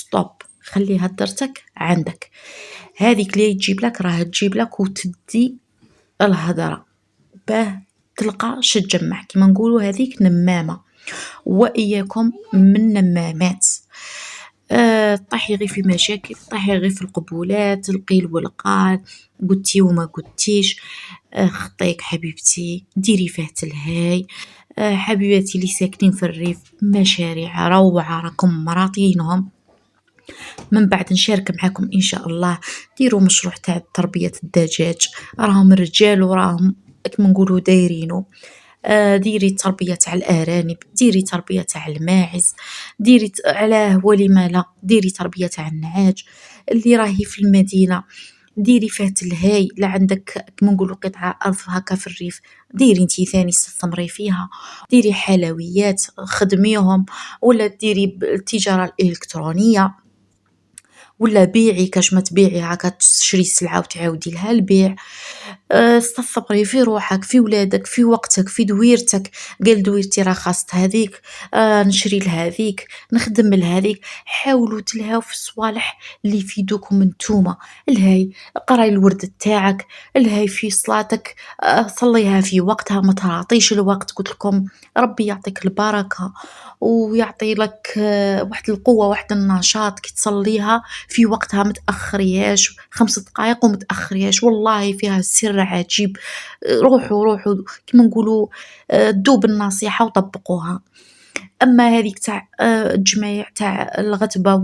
ستوب، خلي هدرتك عندك. هاذيك اللي تجيب لك راه تجيب لك وتدي الهدرة باه تلقى تجمع، كيما نقولوا هذيك نمامة. وإياكم من النمامات. طيحي غير في مشاكل، طيحي غير في القبولات، القيل والقال، قلتي وما قلتيش. خطيك حبيبتي، ديري فيه تلهاي. حبيباتي اللي ساكنين في الريف، مشاريع روعة راكم مراطينهم. من بعد نشارك معاكم ان شاء الله ديروا مشروع تاع تربية الدجاج، راهم الرجال وراهم كما نقولوا دايرينو. ديري تربية تاع الارانب، ديري تربية تاع الماعز، ديري علاه ولما لا ديري تربية تاع النعاج. اللي راهي في المدينة ديري فيه تلهاي، لا عندك كما نقولوا قطعة أرض هكا في الريف، ديري انتي ثاني استثمري فيها، ديري حلويات خدميهم، ولا ديري التجارة الإلكترونية، ولا بيعي كاش ما تبيعي هاكا تشري السلعة وتعاودي لها البيع. استثمري في روحك، في ولادك، في وقتك، في دويرتك. قال دويرتي راه خاصت هذيك، نشري لهذيك، نخدم لهذيك. حاولوا تلهاو في الصوالح اللي يفيدوكم نتوما. الهاي قراي الورد تاعك، الهاي في صلاتك، صليها في وقتها، ما تراطيش الوقت. قلت لكم ربي يعطيك البركة ويعطي لك واحد القوة، واحد النشاط كي تصليها في وقتها، متأخرياش 5 دقائق ومتأخرياش، والله فيها سر عجيب. روحوا كما نقولوا دوب النصيحة وطبقوها. أما هذيك تاع الجمايع تاع الغتبة